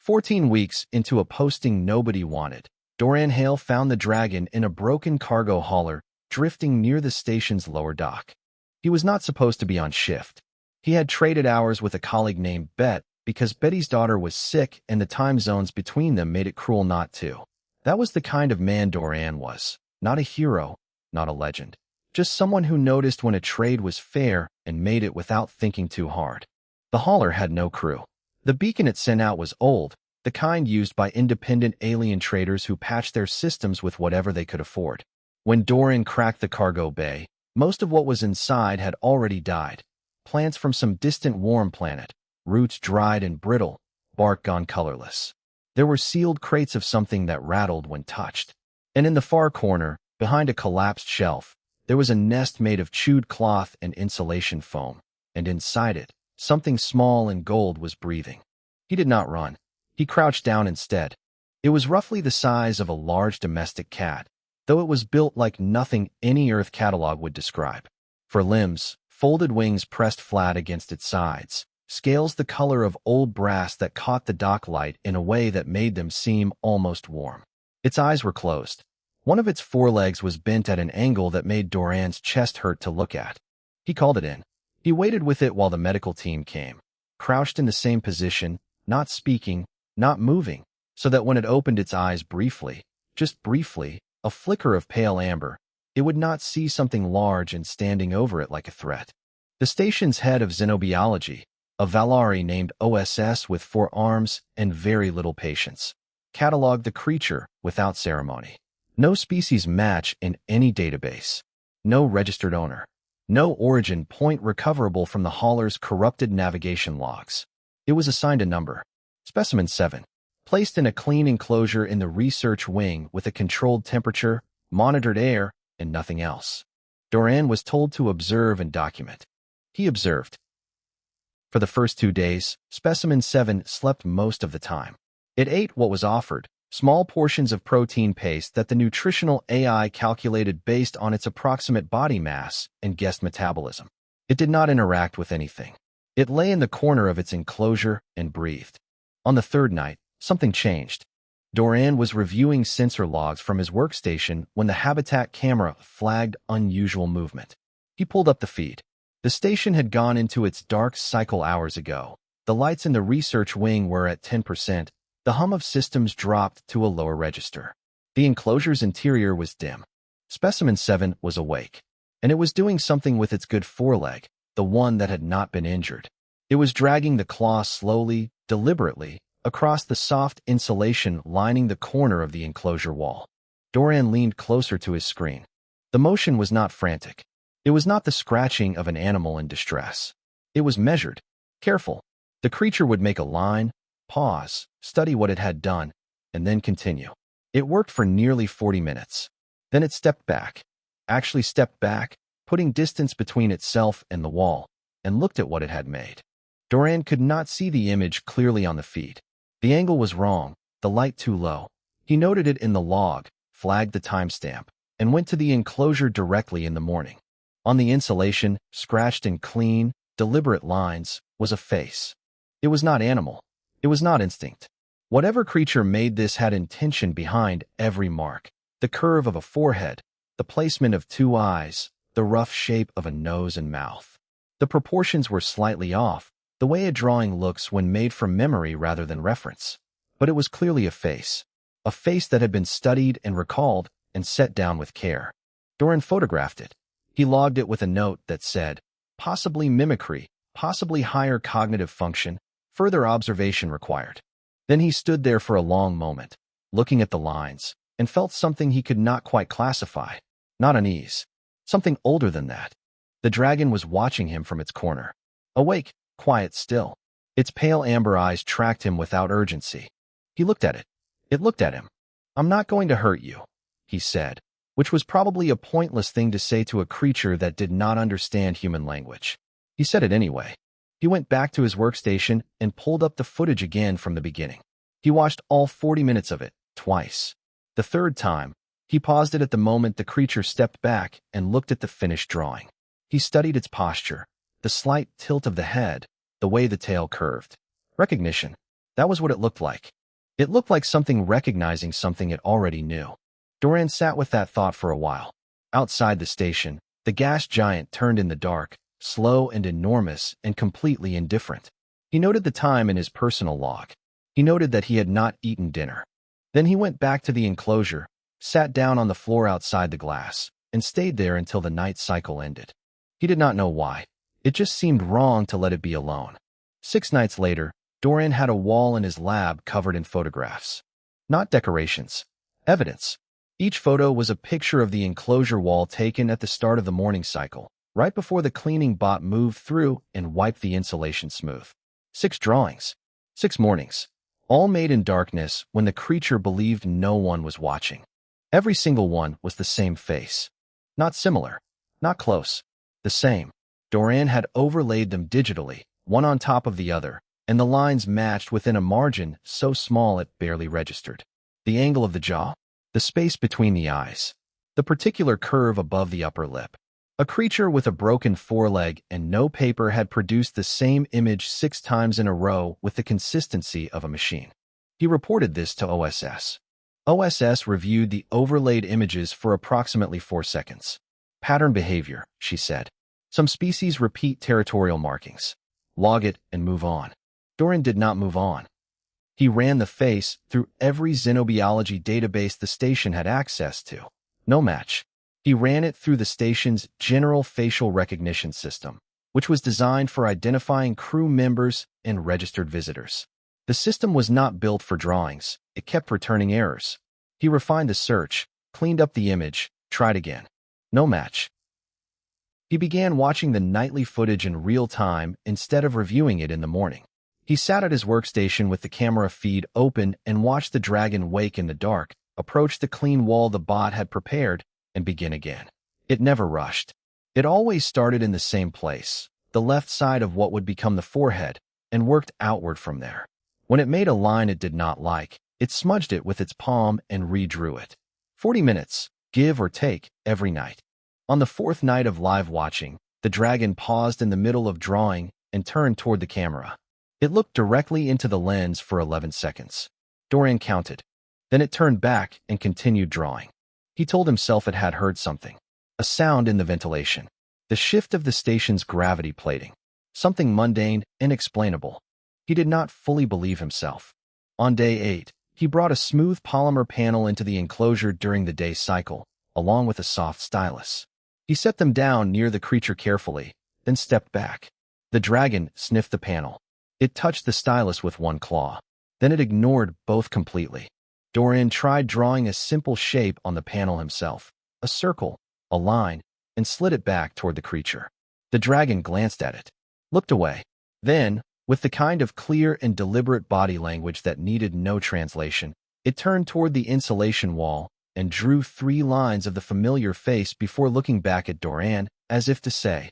14 weeks into a posting nobody wanted, Doran Hale found the dragon in a broken cargo hauler drifting near the station's lower dock. He was not supposed to be on shift. He had traded hours with a colleague named Bet because Betty's daughter was sick and the time zones between them made it cruel not to. That was the kind of man Doran was. Not a hero, not a legend. Just someone who noticed when a trade was fair and made it without thinking too hard. The hauler had no crew. The beacon it sent out was old, the kind used by independent alien traders who patched their systems with whatever they could afford. When Doran cracked the cargo bay, most of what was inside had already died. Plants from some distant warm planet, roots dried and brittle, bark gone colorless. There were sealed crates of something that rattled when touched. And in the far corner, behind a collapsed shelf, there was a nest made of chewed cloth and insulation foam, and inside it, something small and gold was breathing. He did not run. He crouched down instead. It was roughly the size of a large domestic cat, though it was built like nothing any Earth catalog would describe. For limbs, folded wings pressed flat against its sides, scales the color of old brass that caught the dock light in a way that made them seem almost warm. Its eyes were closed. One of its forelegs was bent at an angle that made Doran's chest hurt to look at. He called it in. He waited with it while the medical team came, crouched in the same position, not speaking, not moving, so that when it opened its eyes briefly, just briefly, a flicker of pale amber, it would not see something large and standing over it like a threat. The station's head of xenobiology, a Valari named OSS with 4 arms and very little patience, cataloged the creature without ceremony. No species match in any database. No registered owner. No origin point recoverable from the hauler's corrupted navigation logs. It was assigned a number. Specimen 7. Placed in a clean enclosure in the research wing with a controlled temperature, monitored air, and nothing else. Doran was told to observe and document. He observed. For the first 2 days, Specimen 7 slept most of the time. It ate what was offered, small portions of protein paste that the nutritional AI calculated based on its approximate body mass and guessed metabolism. It did not interact with anything. It lay in the corner of its enclosure and breathed. On the 3rd night, something changed. Doran was reviewing sensor logs from his workstation when the habitat camera flagged unusual movement. He pulled up the feed. The station had gone into its dark cycle hours ago. The lights in the research wing were at 10%. The hum of systems dropped to a lower register. The enclosure's interior was dim. Specimen 7 was awake, and it was doing something with its good foreleg, the one that had not been injured. It was dragging the claw slowly, deliberately, across the soft insulation lining the corner of the enclosure wall. Doran leaned closer to his screen. The motion was not frantic. It was not the scratching of an animal in distress. It was measured, careful. The creature would make a line, pause, study what it had done, and then continue. It worked for nearly 40 minutes. Then it stepped back, putting distance between itself and the wall, and looked at what it had made. Doran could not see the image clearly on the feed. The angle was wrong, the light too low. He noted it in the log, flagged the timestamp, and went to the enclosure directly in the morning. On the insulation, scratched in clean, deliberate lines, was a face. It was not animal. It was not instinct. Whatever creature made this had intention behind every mark. The curve of a forehead, the placement of 2 eyes, the rough shape of a nose and mouth. The proportions were slightly off, the way a drawing looks when made from memory rather than reference. But it was clearly a face that had been studied and recalled and set down with care. Doran photographed it. He logged it with a note that said, possibly mimicry, possibly higher cognitive function, further observation required. Then he stood there for a long moment, looking at the lines, and felt something he could not quite classify. Not unease. Something older than that. The dragon was watching him from its corner. Awake, quiet still. Its pale amber eyes tracked him without urgency. He looked at it. It looked at him. I'm not going to hurt you, he said, which was probably a pointless thing to say to a creature that did not understand human language. He said it anyway. He went back to his workstation and pulled up the footage again from the beginning. He watched all 40 minutes of it, twice. The 3rd time, he paused it at the moment the creature stepped back and looked at the finished drawing. He studied its posture, the slight tilt of the head, the way the tail curved. Recognition. That was what it looked like. It looked like something recognizing something it already knew. Dorian sat with that thought for a while. Outside the station, the gas giant turned in the dark, slow and enormous and completely indifferent. He noted the time in his personal log. He noted that he had not eaten dinner. Then he went back to the enclosure, sat down on the floor outside the glass, and stayed there until the night cycle ended. He did not know why. It just seemed wrong to let it be alone. 6 nights later, Dorian had a wall in his lab covered in photographs. Not decorations. Evidence. Each photo was a picture of the enclosure wall taken at the start of the morning cycle, right before the cleaning bot moved through and wiped the insulation smooth. 6 drawings. 6 mornings. All made in darkness when the creature believed no one was watching. Every single one was the same face. Not similar. Not close. The same. Dorian had overlaid them digitally, one on top of the other, and the lines matched within a margin so small it barely registered. The angle of the jaw, the space between the eyes, the particular curve above the upper lip. A creature with a broken foreleg and no paper had produced the same image 6 times in a row with the consistency of a machine. He reported this to OSS. OSS reviewed the overlaid images for approximately 4 seconds. Pattern behavior, she said. Some species repeat territorial markings. Log it and move on. Dorian did not move on. He ran the face through every xenobiology database the station had access to. No match. He ran it through the station's general facial recognition system, which was designed for identifying crew members and registered visitors. The system was not built for drawings. It kept returning errors. He refined the search, cleaned up the image, tried again. No match. He began watching the nightly footage in real time instead of reviewing it in the morning. He sat at his workstation with the camera feed open and watched the dragon wake in the dark, approach the clean wall the bot had prepared, and begin again. It never rushed. It always started in the same place, the left side of what would become the forehead, and worked outward from there. When it made a line it did not like, it smudged it with its palm and redrew it. 40 minutes, give or take, every night. On the 4th night of live watching, the dragon paused in the middle of drawing and turned toward the camera. It looked directly into the lens for 11 seconds. Dorian counted. Then it turned back and continued drawing. He told himself it had heard something. A sound in the ventilation. The shift of the station's gravity plating. Something mundane, inexplainable. He did not fully believe himself. On day 8, he brought a smooth polymer panel into the enclosure during the day cycle, along with a soft stylus. He set them down near the creature carefully, then stepped back. The dragon sniffed the panel. It touched the stylus with one claw. Then it ignored both completely. Dorian tried drawing a simple shape on the panel himself, a circle, a line, and slid it back toward the creature. The dragon glanced at it, looked away. Then, with the kind of clear and deliberate body language that needed no translation, it turned toward the insulation wall and drew 3 lines of the familiar face before looking back at Dorian, as if to say,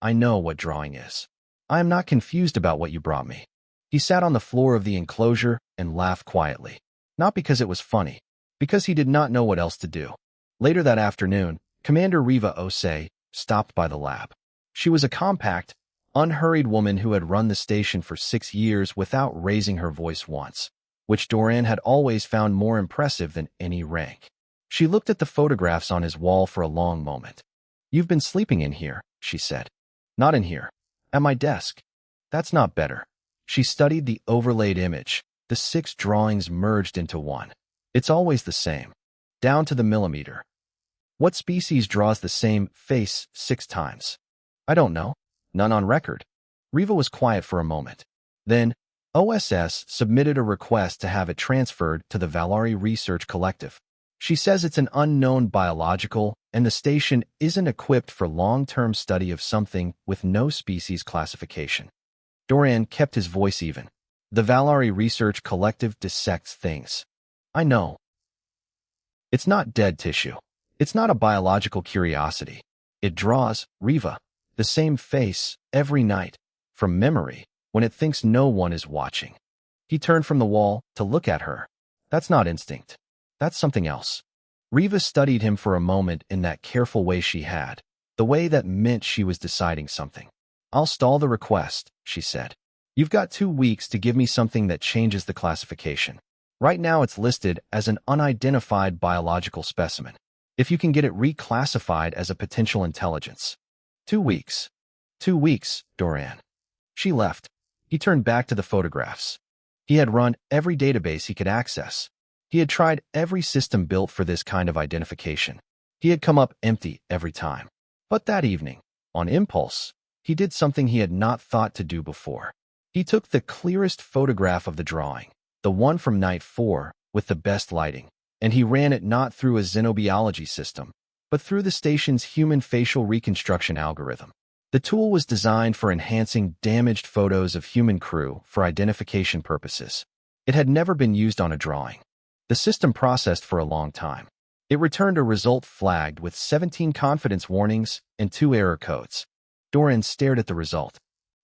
I know what drawing is. I am not confused about what you brought me. He sat on the floor of the enclosure and laughed quietly. Not because it was funny, because he did not know what else to do. Later that afternoon, Commander Riva Osei stopped by the lab. She was a compact, unhurried woman who had run the station for 6 years without raising her voice once, which Dorian had always found more impressive than any rank. She looked at the photographs on his wall for a long moment. You've been sleeping in here, she said. Not in here. At my desk. That's not better. She studied the overlaid image. The 6 drawings merged into one. It's always the same. Down to the millimeter. What species draws the same face 6 times? I don't know. None on record. Riva was quiet for a moment. Then, OSS submitted a request to have it transferred to the Valari Research Collective. She says it's an unknown biological, and the station isn't equipped for long-term study of something with no species classification. Dorian kept his voice even. The Valari Research Collective dissects things. I know. It's not dead tissue. It's not a biological curiosity. It draws, Riva, the same face every night, from memory, when it thinks no one is watching. He turned from the wall to look at her. That's not instinct. That's something else. Riva studied him for a moment in that careful way she had, the way that meant she was deciding something. I'll stall the request, she said. You've got 2 weeks to give me something that changes the classification. Right now it's listed as an unidentified biological specimen. If you can get it reclassified as a potential intelligence. 2 weeks. 2 weeks, Doran. She left. He turned back to the photographs. He had run every database he could access. He had tried every system built for this kind of identification. He had come up empty every time. But that evening, on impulse, he did something he had not thought to do before. He took the clearest photograph of the drawing, the one from night 4, with the best lighting, and he ran it not through a xenobiology system, but through the station's human facial reconstruction algorithm. The tool was designed for enhancing damaged photos of human crew for identification purposes. It had never been used on a drawing. The system processed for a long time. It returned a result flagged with 17 confidence warnings and 2 error codes. Doran stared at the result.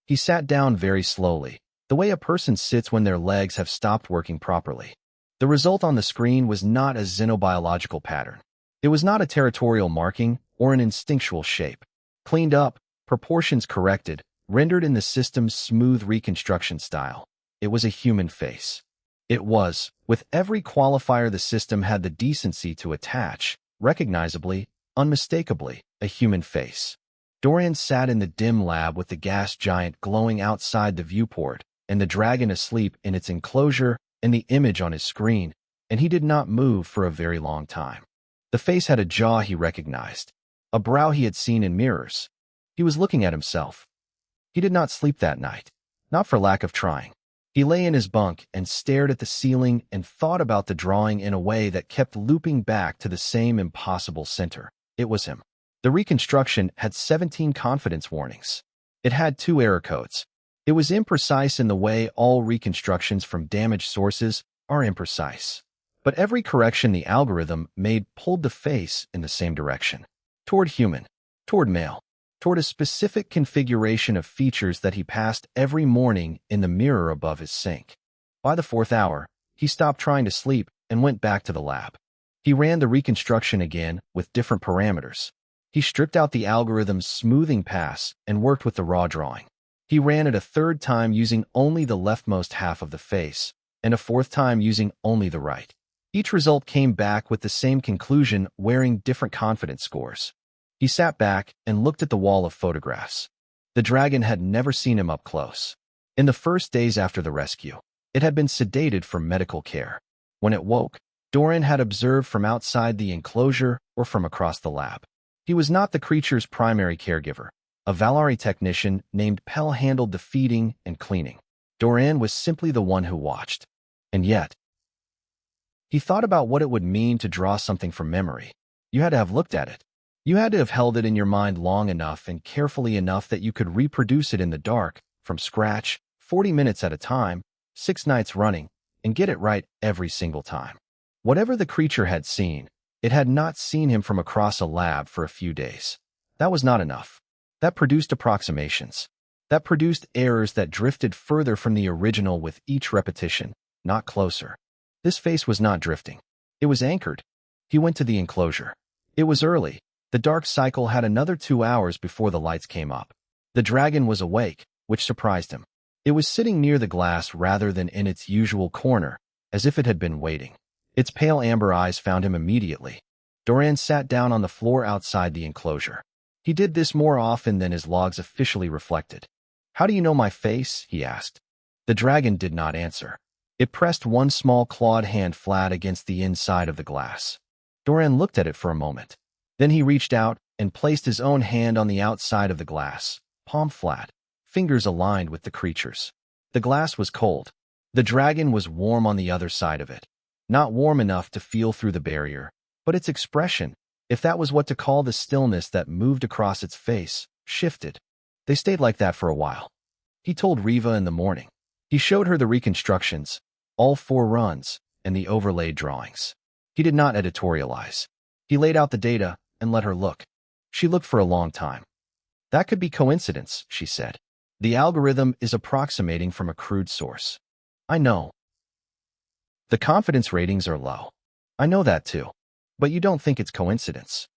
He sat down very slowly, the way a person sits when their legs have stopped working properly. The result on the screen was not a xenobiological pattern. It was not a territorial marking or an instinctual shape. Cleaned up, proportions corrected, rendered in the system's smooth reconstruction style. It was a human face. It was, with every qualifier the system had the decency to attach, recognizably, unmistakably, a human face. Doran sat in the dim lab with the gas giant glowing outside the viewport, and the dragon asleep in its enclosure and the image on his screen, and he did not move for a very long time. The face had a jaw he recognized, a brow he had seen in mirrors. He was looking at himself. He did not sleep that night, not for lack of trying. He lay in his bunk and stared at the ceiling and thought about the drawing in a way that kept looping back to the same impossible center. It was him. The reconstruction had 17 confidence warnings. It had 2 error codes. It was imprecise in the way all reconstructions from damaged sources are imprecise. But every correction the algorithm made pulled the face in the same direction. Toward human, toward male, toward a specific configuration of features that he passed every morning in the mirror above his sink. By the 4th hour, he stopped trying to sleep and went back to the lab. He ran the reconstruction again with different parameters. He stripped out the algorithm's smoothing pass and worked with the raw drawing. He ran it a 3rd time using only the leftmost half of the face, and a 4th time using only the right. Each result came back with the same conclusion, wearing different confidence scores. He sat back and looked at the wall of photographs. The dragon had never seen him up close. In the first days after the rescue, it had been sedated for medical care. When it woke, Doran had observed from outside the enclosure or from across the lab. He was not the creature's primary caregiver. A Valari technician named Pell handled the feeding and cleaning. Doran was simply the one who watched. And yet, he thought about what it would mean to draw something from memory. You had to have looked at it. You had to have held it in your mind long enough and carefully enough that you could reproduce it in the dark, from scratch, 40 minutes at a time, 6 nights running, and get it right every single time. Whatever the creature had seen, it had not seen him from across a lab for a few days. That was not enough. That produced approximations. That produced errors that drifted further from the original with each repetition, not closer. This face was not drifting. It was anchored. He went to the enclosure. It was early. The dark cycle had another 2 hours before the lights came up. The dragon was awake, which surprised him. It was sitting near the glass rather than in its usual corner, as if it had been waiting. Its pale amber eyes found him immediately. Doran sat down on the floor outside the enclosure. He did this more often than his logs officially reflected. "How do you know my face?" he asked. The dragon did not answer. It pressed one small clawed hand flat against the inside of the glass. Doran looked at it for a moment. Then he reached out and placed his own hand on the outside of the glass, palm flat, fingers aligned with the creature's. The glass was cold. The dragon was warm on the other side of it. Not warm enough to feel through the barrier, but its expression, if that was what to call the stillness that moved across its face, shifted. They stayed like that for a while. He told Riva in the morning. He showed her the reconstructions, all 4 runs, and the overlaid drawings. He did not editorialize. He laid out the data and let her look. She looked for a long time. "That could be coincidence," she said. "The algorithm is approximating from a crude source." "I know. The confidence ratings are low. I know that too. But you don't think it's coincidence?"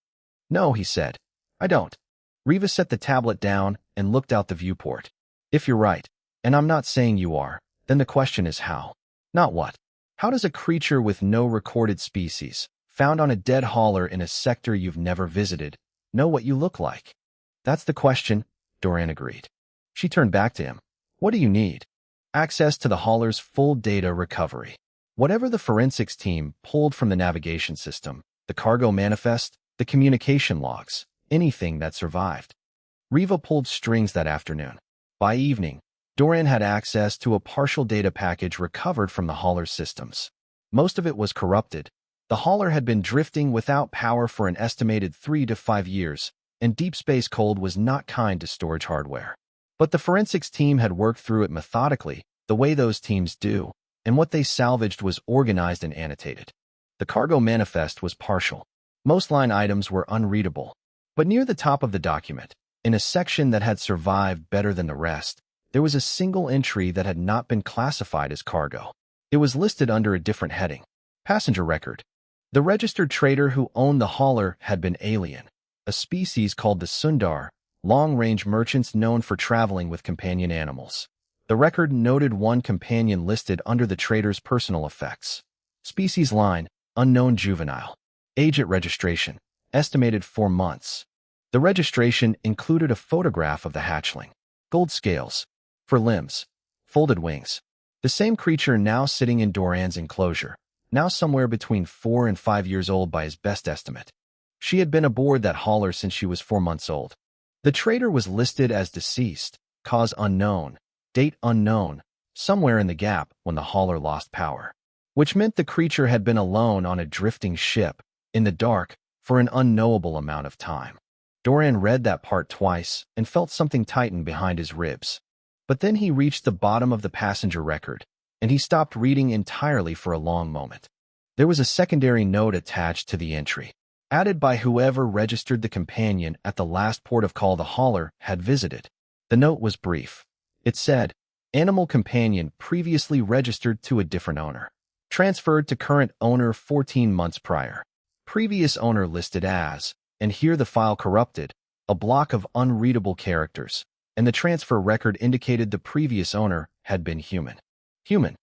"No," he said. "I don't." Riva set the tablet down and looked out the viewport. "If you're right, and I'm not saying you are, then the question is how, not what. How does a creature with no recorded species, found on a dead hauler in a sector you've never visited, know what you look like? That's the question, Dorian agreed. She turned back to him. What do you need? Access to the hauler's full data recovery. Whatever the forensics team pulled from the navigation system, the cargo manifest, the communication logs, anything that survived. Riva pulled strings that afternoon. By evening, Dorian had access to a partial data package recovered from the hauler's systems. Most of it was corrupted. The hauler had been drifting without power for an estimated 3 to 5 years, and deep space cold was not kind to storage hardware. But the forensics team had worked through it methodically, the way those teams do, and what they salvaged was organized and annotated. The cargo manifest was partial. Most line items were unreadable. But near the top of the document, in a section that had survived better than the rest, there was a single entry that had not been classified as cargo. It was listed under a different heading. Passenger record. The registered trader who owned the hauler had been alien, a species called the Sundar, long-range merchants known for traveling with companion animals. The record noted one companion listed under the trader's personal effects. Species line, unknown juvenile. Age at registration, estimated 4 months. The registration included a photograph of the hatchling. Gold scales. For limbs. Folded wings. The same creature now sitting in Dorian's enclosure, now somewhere between 4 and 5 years old by his best estimate. She had been aboard that hauler since she was 4 months old. The trader was listed as deceased, cause unknown, date unknown, somewhere in the gap when the hauler lost power, which meant the creature had been alone on a drifting ship, in the dark, for an unknowable amount of time. Dorian read that part twice and felt something tighten behind his ribs. But then he reached the bottom of the passenger record, and he stopped reading entirely for a long moment. There was a secondary note attached to the entry, added by whoever registered the companion at the last port of call the hauler had visited. The note was brief. It said, "Animal companion previously registered to a different owner. Transferred to current owner 14 months prior. Previous owner listed as," and here the file corrupted, a block of unreadable characters, and the transfer record indicated the previous owner had been human. Human.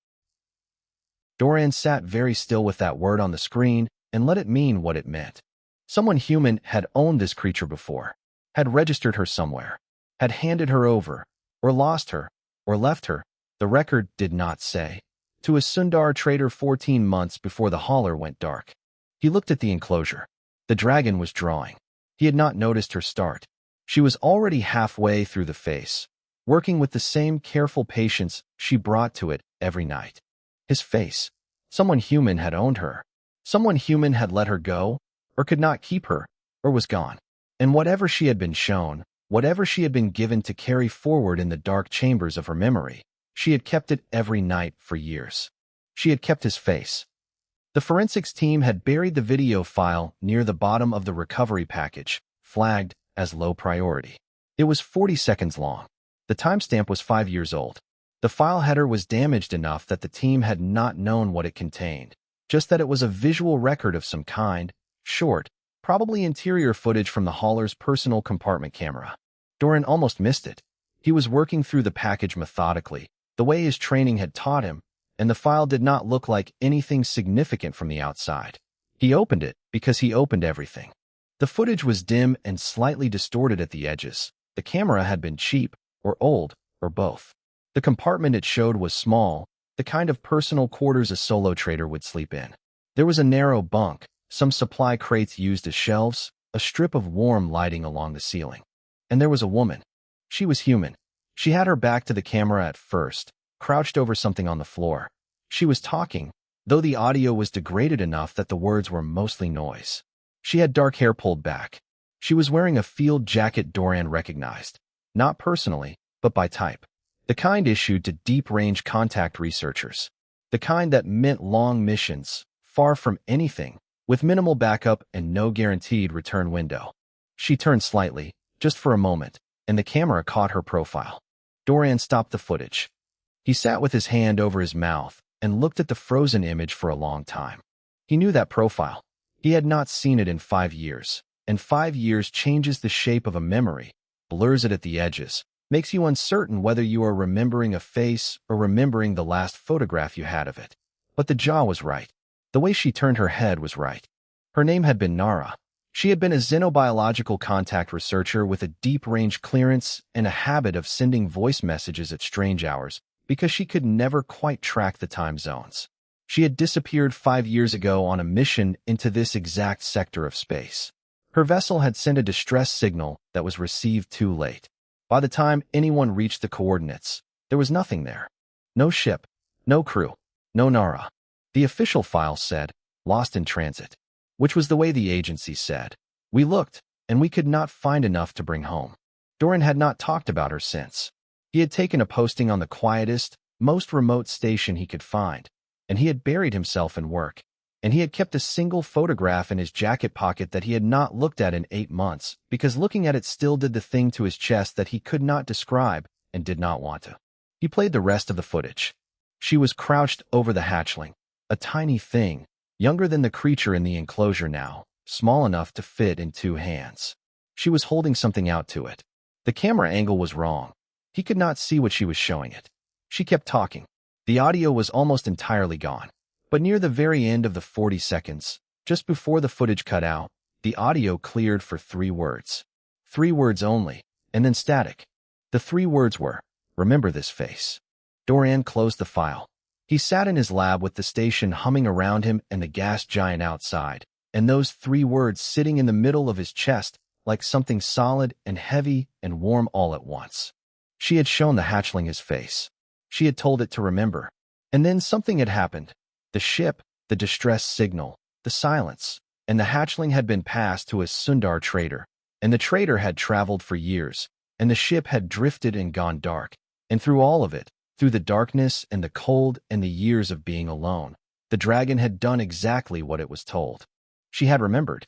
Dorian sat very still with that word on the screen and let it mean what it meant. Someone human had owned this creature before, had registered her somewhere, had handed her over, or lost her, or left her, the record did not say, to a Sundar trader 14 months before the hauler went dark. He looked at the enclosure. The dragon was drawing. He had not noticed her start. She was already halfway through the face, working with the same careful patience she brought to it every night. His face. Someone human had owned her. Someone human had let her go, or could not keep her, or was gone. And whatever she had been shown, whatever she had been given to carry forward in the dark chambers of her memory, she had kept it every night for years. She had kept his face. The forensics team had buried the video file near the bottom of the recovery package, flagged as low priority. It was 40 seconds long. The timestamp was 5 years old. The file header was damaged enough that the team had not known what it contained, just that it was a visual record of some kind, short, probably interior footage from the hauler's personal compartment camera. Dorian almost missed it. He was working through the package methodically, the way his training had taught him, and the file did not look like anything significant from the outside. He opened it because he opened everything. The footage was dim and slightly distorted at the edges. The camera had been cheap, or old, or both. The compartment it showed was small, the kind of personal quarters a solo trader would sleep in. There was a narrow bunk, some supply crates used as shelves, a strip of warm lighting along the ceiling. And there was a woman. She was human. She had her back to the camera at first, crouched over something on the floor. She was talking, though the audio was degraded enough that the words were mostly noise. She had dark hair pulled back. She was wearing a field jacket Dorian recognized, not personally, but by type. The kind issued to deep-range contact researchers. The kind that meant long missions, far from anything, with minimal backup and no guaranteed return window. She turned slightly, just for a moment, and the camera caught her profile. Dorian stopped the footage. He sat with his hand over his mouth and looked at the frozen image for a long time. He knew that profile. He had not seen it in 5 years, and 5 years changes the shape of a memory, blurs it at the edges, makes you uncertain whether you are remembering a face or remembering the last photograph you had of it. But the jaw was right. The way she turned her head was right. Her name had been Nara. She had been a xenobiological contact researcher with a deep range clearance and a habit of sending voice messages at strange hours because she could never quite track the time zones. She had disappeared 5 years ago on a mission into this exact sector of space. Her vessel had sent a distress signal that was received too late. By the time anyone reached the coordinates, there was nothing there. No ship, no crew, no Nara. The official file said, lost in transit, which was the way the agency said. We looked, and we could not find enough to bring home. Doran had not talked about her since. He had taken a posting on the quietest, most remote station he could find, and he had buried himself in work, and he had kept a single photograph in his jacket pocket that he had not looked at in 8 months because looking at it still did the thing to his chest that he could not describe and did not want to. He played the rest of the footage. She was crouched over the hatchling, a tiny thing, younger than the creature in the enclosure now, small enough to fit in 2 hands. She was holding something out to it. The camera angle was wrong. He could not see what she was showing it. She kept talking. The audio was almost entirely gone. But near the very end of the 40 seconds, just before the footage cut out, the audio cleared for 3 words. 3 words only, and then static. The 3 words were, "Remember this face." Doran closed the file. He sat in his lab with the station humming around him and the gas giant outside, and those 3 words sitting in the middle of his chest like something solid and heavy and warm all at once. She had shown the hatchling his face. She had told it to remember. And then something had happened. The ship, the distress signal, the silence, and the hatchling had been passed to a Sundar trader, and the trader had traveled for years, and the ship had drifted and gone dark, and through all of it, through the darkness and the cold and the years of being alone, the dragon had done exactly what it was told. She had remembered.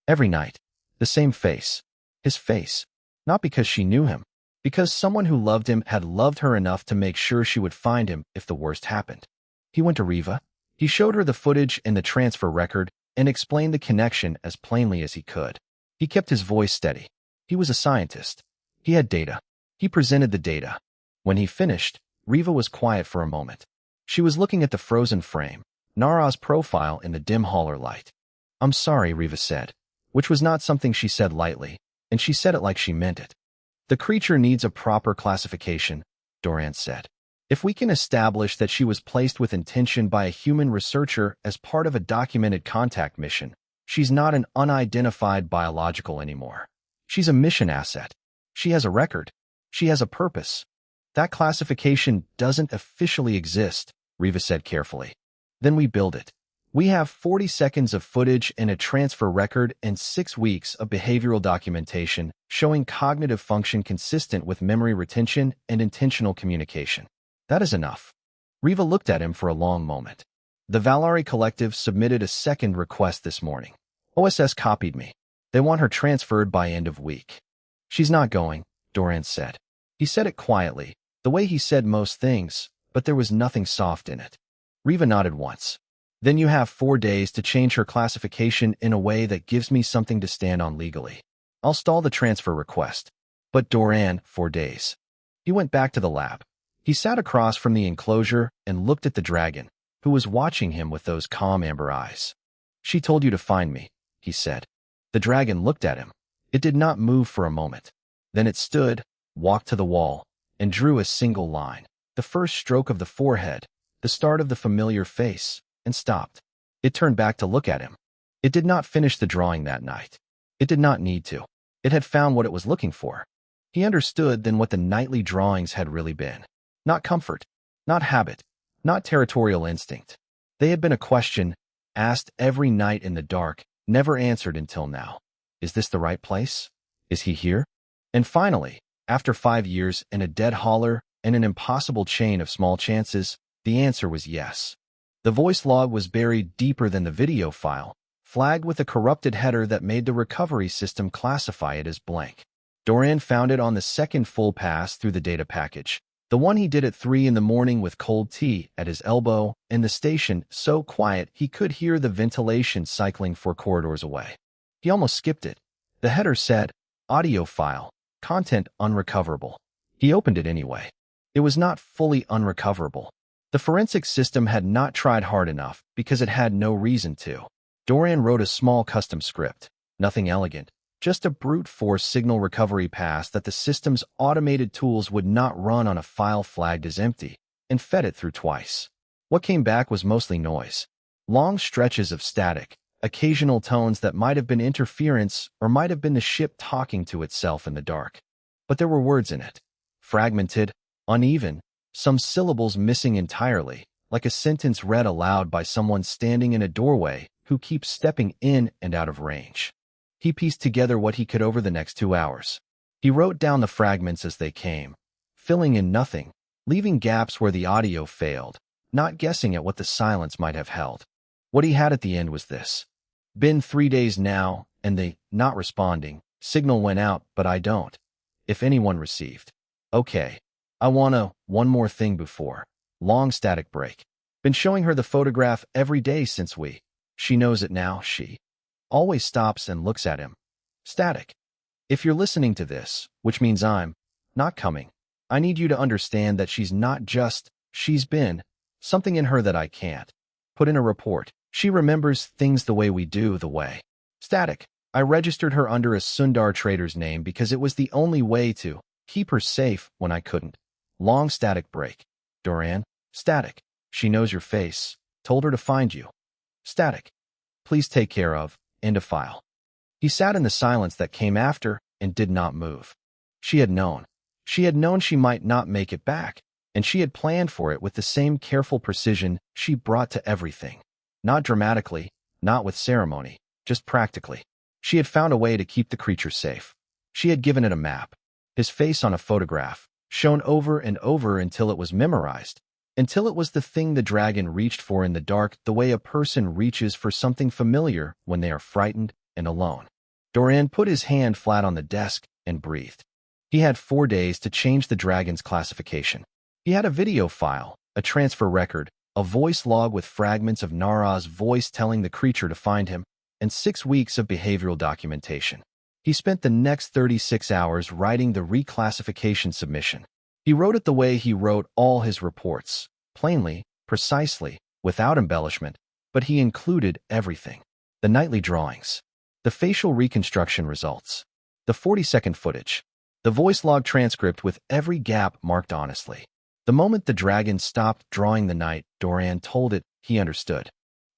Every night, the same face, his face, not because she knew him, because someone who loved him had loved her enough to make sure she would find him if the worst happened. He went to Riva. He showed her the footage and the transfer record and explained the connection as plainly as he could. He kept his voice steady. He was a scientist. He had data. He presented the data. When he finished, Riva was quiet for a moment. She was looking at the frozen frame, Nara's profile in the dim hauler light. "I'm sorry," Riva said, which was not something she said lightly, and she said it like she meant it. "The creature needs a proper classification," Doran said. "If we can establish that she was placed with intention by a human researcher as part of a documented contact mission, she's not an unidentified biological anymore. She's a mission asset. She has a record. She has a purpose. That classification doesn't officially exist," Riva said carefully. "Then we build it. We have 40 seconds of footage and a transfer record and 6 weeks of behavioral documentation showing cognitive function consistent with memory retention and intentional communication. That is enough." Riva looked at him for a long moment. "The Valari Collective submitted a second request this morning. OSS copied me. They want her transferred by end of week." "She's not going," Doran said. He said it quietly, the way he said most things, but there was nothing soft in it. Riva nodded once. "Then you have 4 days to change her classification in a way that gives me something to stand on legally. I'll stall the transfer request." But Doran, 4 days. He went back to the lab. He sat across from the enclosure and looked at the dragon, who was watching him with those calm amber eyes. "She told you to find me," he said. The dragon looked at him. It did not move for a moment. Then it stood, walked to the wall, and drew a single line, the first stroke of the forehead, the start of the familiar face, and stopped. It turned back to look at him. It did not finish the drawing that night. It did not need to. It had found what it was looking for. He understood then what the nightly drawings had really been. Not comfort, not habit, not territorial instinct. They had been a question, asked every night in the dark, never answered until now. Is this the right place? Is he here? And finally, after 5 years and a dead hauler and an impossible chain of small chances, the answer was yes. The voice log was buried deeper than the video file, flagged with a corrupted header that made the recovery system classify it as blank. Doran found it on the second full pass through the data package, the one he did at 3 in the morning with cold tea at his elbow and the station so quiet he could hear the ventilation cycling 4 corridors away. He almost skipped it. The header said, "Audio file, content unrecoverable." He opened it anyway. It was not fully unrecoverable. The forensic system had not tried hard enough because it had no reason to. Dorian wrote a small custom script, nothing elegant, just a brute force signal recovery pass that the system's automated tools would not run on a file flagged as empty, and fed it through twice. What came back was mostly noise. Long stretches of static, occasional tones that might have been interference or might have been the ship talking to itself in the dark. But there were words in it. Fragmented, uneven, some syllables missing entirely, like a sentence read aloud by someone standing in a doorway who keeps stepping in and out of range. He pieced together what he could over the next 2 hours. He wrote down the fragments as they came, filling in nothing, leaving gaps where the audio failed, not guessing at what the silence might have held. What he had at the end was this. Been 3 days now, and the not responding signal went out, but I don't. If anyone received. Okay. I wanna, one more thing before. Long static break. Been showing her the photograph every day since she knows it now, she always stops and looks at him. Static. If you're listening to this, which means I'm not coming, I need you to understand that she's not just, she's been, something in her that I can't put in a report. She remembers things the way we do the way. Static. I registered her under a Sundar trader's name because it was the only way to keep her safe when I couldn't. Long static break. Dorian. Static. She knows your face. Told her to find you. Static. Please take care of. End of file. He sat in the silence that came after and did not move. She had known. She had known she might not make it back, and she had planned for it with the same careful precision she brought to everything. Not dramatically, not with ceremony, just practically. She had found a way to keep the creature safe. She had given it a map, his face on a photograph, shown over and over until it was memorized, until it was the thing the dragon reached for in the dark the way a person reaches for something familiar when they are frightened and alone. Dorian put his hand flat on the desk and breathed. He had 4 days to change the dragon's classification. He had a video file, a transfer record, a voice log with fragments of Nara's voice telling the creature to find him, and 6 weeks of behavioral documentation. He spent the next 36 hours writing the reclassification submission. He wrote it the way he wrote all his reports, plainly, precisely, without embellishment, but he included everything. The nightly drawings, the facial reconstruction results, the 40-second footage, the voice log transcript with every gap marked honestly. The moment the dragon stopped drawing the night, Dorian told it he understood.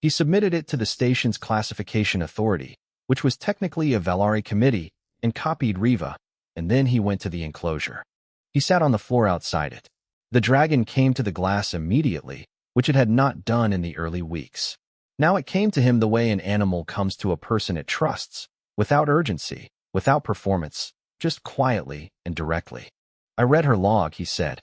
He submitted it to the station's classification authority, which was technically a Valari committee, and copied Riva, and then he went to the enclosure. He sat on the floor outside it. The dragon came to the glass immediately, which it had not done in the early weeks. Now it came to him the way an animal comes to a person it trusts, without urgency, without performance, just quietly and directly. I read her log, he said.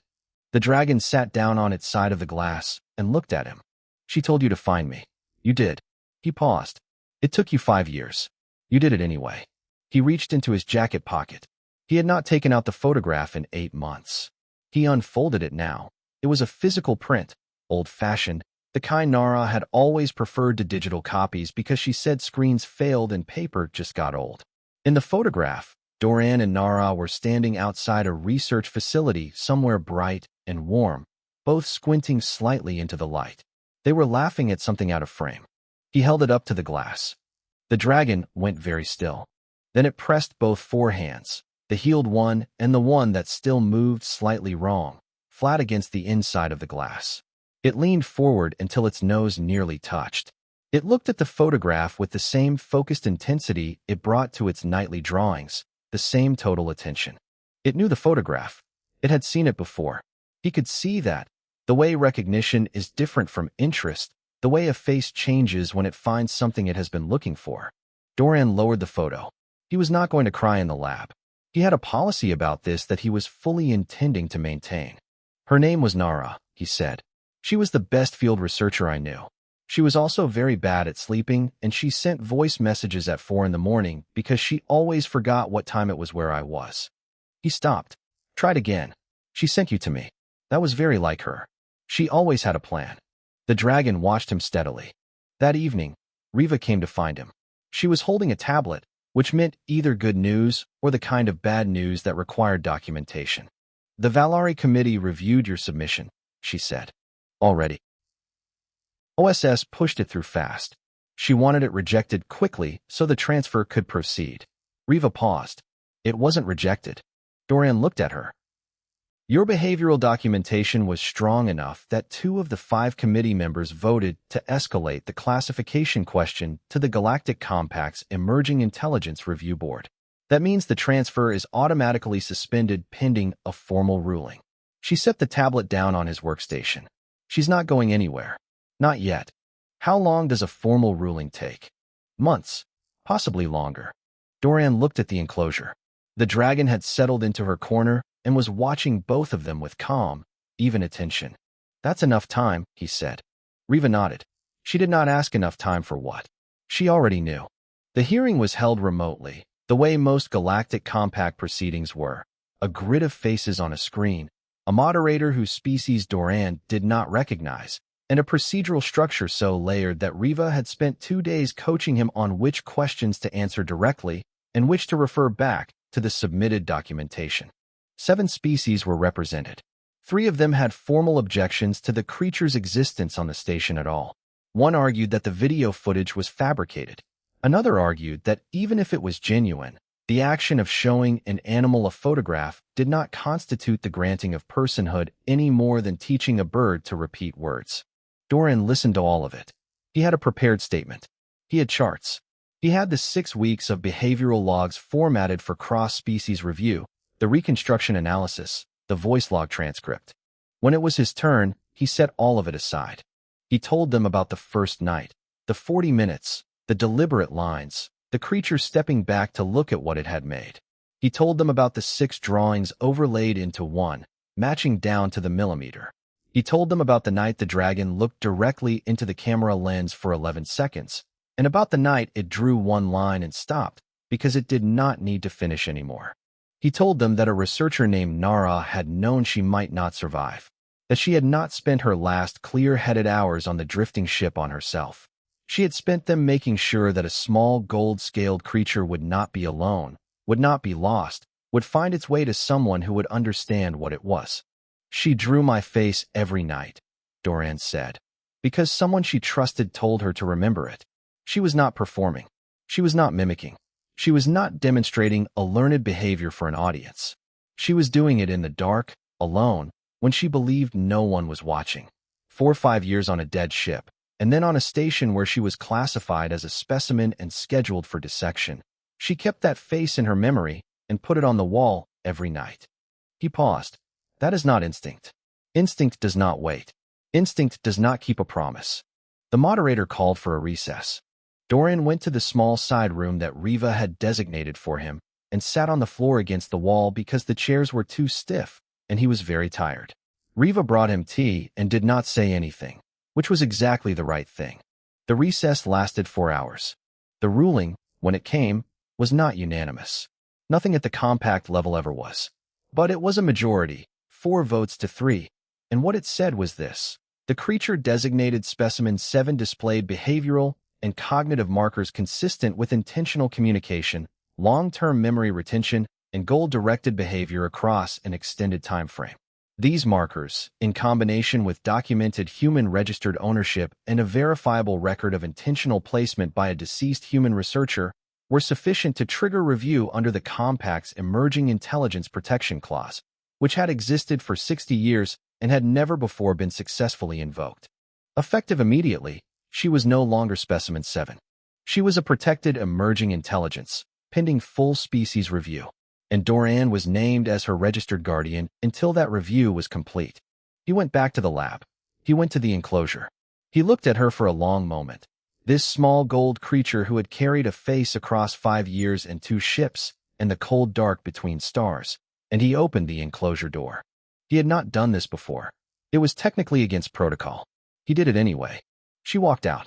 The dragon sat down on its side of the glass and looked at him. She told you to find me. You did. He paused. It took you 5 years. You did it anyway. He reached into his jacket pocket. He had not taken out the photograph in 8 months. He unfolded it now. It was a physical print, old-fashioned, the kind Nara had always preferred to digital copies because she said screens failed and paper just got old. In the photograph, Dorian and Nara were standing outside a research facility somewhere bright and warm, both squinting slightly into the light. They were laughing at something out of frame. He held it up to the glass. The dragon went very still. Then it pressed both forehands, the healed one and the one that still moved slightly wrong, flat against the inside of the glass. It leaned forward until its nose nearly touched. It looked at the photograph with the same focused intensity it brought to its nightly drawings, the same total attention. It knew the photograph. It had seen it before. He could see that. The way recognition is different from interest, the way a face changes when it finds something it has been looking for. Dorian lowered the photo. He was not going to cry in the lab. He had a policy about this that he was fully intending to maintain. Her name was Nara, he said. She was the best field researcher I knew. She was also very bad at sleeping, and she sent voice messages at 4 in the morning because she always forgot what time it was where I was. He stopped. Tried again. She sent you to me. That was very like her. She always had a plan. The dragon watched him steadily. That evening, Riva came to find him. She was holding a tablet, which meant either good news or the kind of bad news that required documentation. The Valari committee reviewed your submission, she said. Already. OSS pushed it through fast. She wanted it rejected quickly so the transfer could proceed. Riva paused. It wasn't rejected. Dorian looked at her. Your behavioral documentation was strong enough that 2 of the 5 committee members voted to escalate the classification question to the Galactic Compact's Emerging Intelligence Review Board. That means the transfer is automatically suspended pending a formal ruling. She set the tablet down on his workstation. She's not going anywhere. Not yet. How long does a formal ruling take? Months. Possibly longer. Dorian looked at the enclosure. The dragon had settled into her corner and was watching both of them with calm, even attention. That's enough time, he said. Riva nodded. She did not ask enough time for what. She already knew. The hearing was held remotely, the way most Galactic Compact proceedings were. A grid of faces on a screen, a moderator whose species Dorian did not recognize, and a procedural structure so layered that Riva had spent 2 days coaching him on which questions to answer directly and which to refer back to the submitted documentation. 7 species were represented. 3 of them had formal objections to the creature's existence on the station at all. One argued that the video footage was fabricated. Another argued that even if it was genuine, the action of showing an animal a photograph did not constitute the granting of personhood any more than teaching a bird to repeat words. Dorian listened to all of it. He had a prepared statement. He had charts. He had the 6 weeks of behavioral logs formatted for cross-species review, the reconstruction analysis, the voice log transcript. When it was his turn, he set all of it aside. He told them about the first night, the 40 minutes, the deliberate lines, the creature stepping back to look at what it had made. He told them about the 6 drawings overlaid into one, matching down to the millimeter. He told them about the night the dragon looked directly into the camera lens for 11 seconds, and about the night it drew one line and stopped because it did not need to finish anymore. He told them that a researcher named Nara had known she might not survive, that she had not spent her last clear-headed hours on the drifting ship on herself. She had spent them making sure that a small gold-scaled creature would not be alone, would not be lost, would find its way to someone who would understand what it was. She drew my face every night, Dorian said, because someone she trusted told her to remember it. She was not performing. She was not mimicking. She was not demonstrating a learned behavior for an audience. She was doing it in the dark, alone, when she believed no one was watching. 4 or 5 years on a dead ship, and then on a station where she was classified as a specimen and scheduled for dissection. She kept that face in her memory and put it on the wall every night. He paused. That is not instinct. Instinct does not wait. Instinct does not keep a promise. The moderator called for a recess. Dorian went to the small side room that Riva had designated for him and sat on the floor against the wall because the chairs were too stiff and he was very tired. Riva brought him tea and did not say anything, which was exactly the right thing. The recess lasted 4 hours. The ruling, when it came, was not unanimous. Nothing at the compact level ever was. But it was a majority, 4 votes to 3, and what it said was this. The creature designated specimen 7 displayed behavioral and cognitive markers consistent with intentional communication, long-term memory retention, and goal-directed behavior across an extended time frame. These markers, in combination with documented human-registered ownership and a verifiable record of intentional placement by a deceased human researcher, were sufficient to trigger review under the Compact's Emerging Intelligence Protection Clause, which had existed for 60 years and had never before been successfully invoked. Effective immediately, she was no longer Specimen 7. She was a protected emerging intelligence, pending full species review, and Dorian was named as her registered guardian until that review was complete. He went back to the lab. He went to the enclosure. He looked at her for a long moment. This small gold creature who had carried a face across 5 years and 2 ships and the cold dark between stars, and he opened the enclosure door. He had not done this before. It was technically against protocol. He did it anyway. She walked out.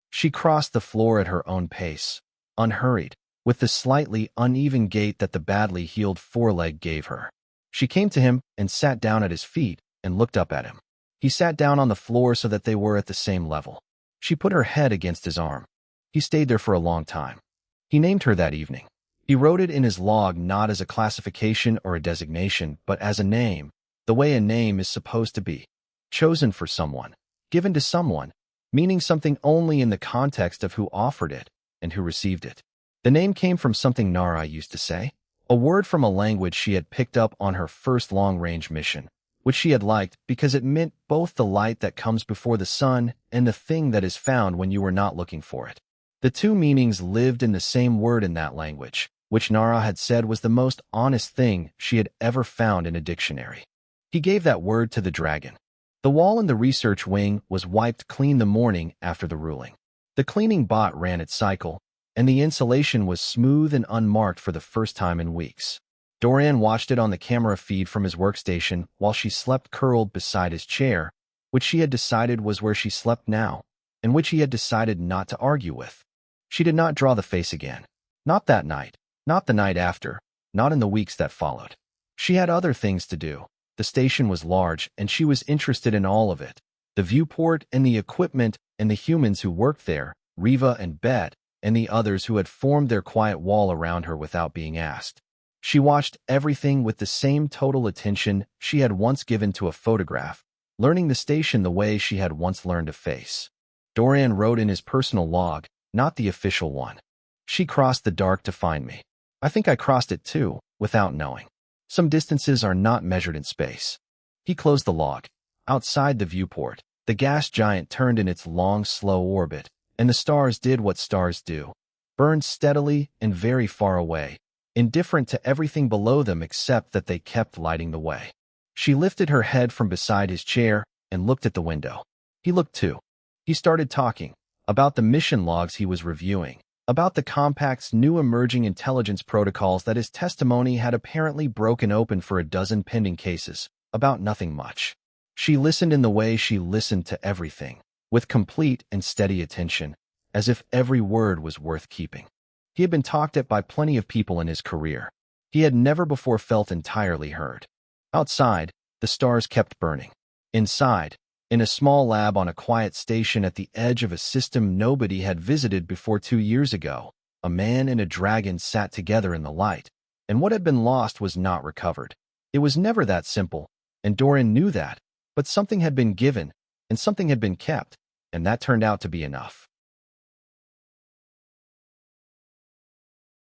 She crossed the floor at her own pace, unhurried, with the slightly uneven gait that the badly healed foreleg gave her. She came to him and sat down at his feet and looked up at him. He sat down on the floor so that they were at the same level. She put her head against his arm. He stayed there for a long time. He named her that evening. He wrote it in his log not as a classification or a designation, but as a name, the way a name is supposed to be. chosen for someone, given to someone, meaning something only in the context of who offered it and who received it. The name came from something Nara used to say, a word from a language she had picked up on her first long-range mission, which she had liked because it meant both the light that comes before the sun and the thing that is found when you were not looking for it. The two meanings lived in the same word in that language, which Nara had said was the most honest thing she had ever found in a dictionary. He gave that word to the dragon. The wall in the research wing was wiped clean the morning after the ruling. The cleaning bot ran its cycle, and the insulation was smooth and unmarked for the first time in weeks. Dorian watched it on the camera feed from his workstation while she slept curled beside his chair, which she had decided was where she slept now, and which he had decided not to argue with. She did not draw the face again. Not that night, not the night after, not in the weeks that followed. She had other things to do. The station was large, and she was interested in all of it. The viewport and the equipment and the humans who worked there, Riva and Bet, and the others who had formed their quiet wall around her without being asked. She watched everything with the same total attention she had once given to a photograph, learning the station the way she had once learned a face. Dorian wrote in his personal log, not the official one. She crossed the dark to find me. I think I crossed it too, without knowing. Some distances are not measured in space. He closed the log. Outside the viewport, the gas giant turned in its long, slow orbit, and the stars did what stars do. Burned steadily and very far away, indifferent to everything below them except that they kept lighting the way. She lifted her head from beside his chair and looked at the window. He looked too. He started talking about the mission logs he was reviewing, about the Compact's new emerging intelligence protocols that his testimony had apparently broken open for a dozen pending cases, about nothing much. She listened in the way she listened to everything, with complete and steady attention, as if every word was worth keeping. He had been talked at by plenty of people in his career. He had never before felt entirely heard. Outside, the stars kept burning. Inside, in a small lab on a quiet station at the edge of a system nobody had visited before 2 years ago, a man and a dragon sat together in the light, and what had been lost was not recovered. It was never that simple, and Dorian knew that, but something had been given, and something had been kept, and that turned out to be enough.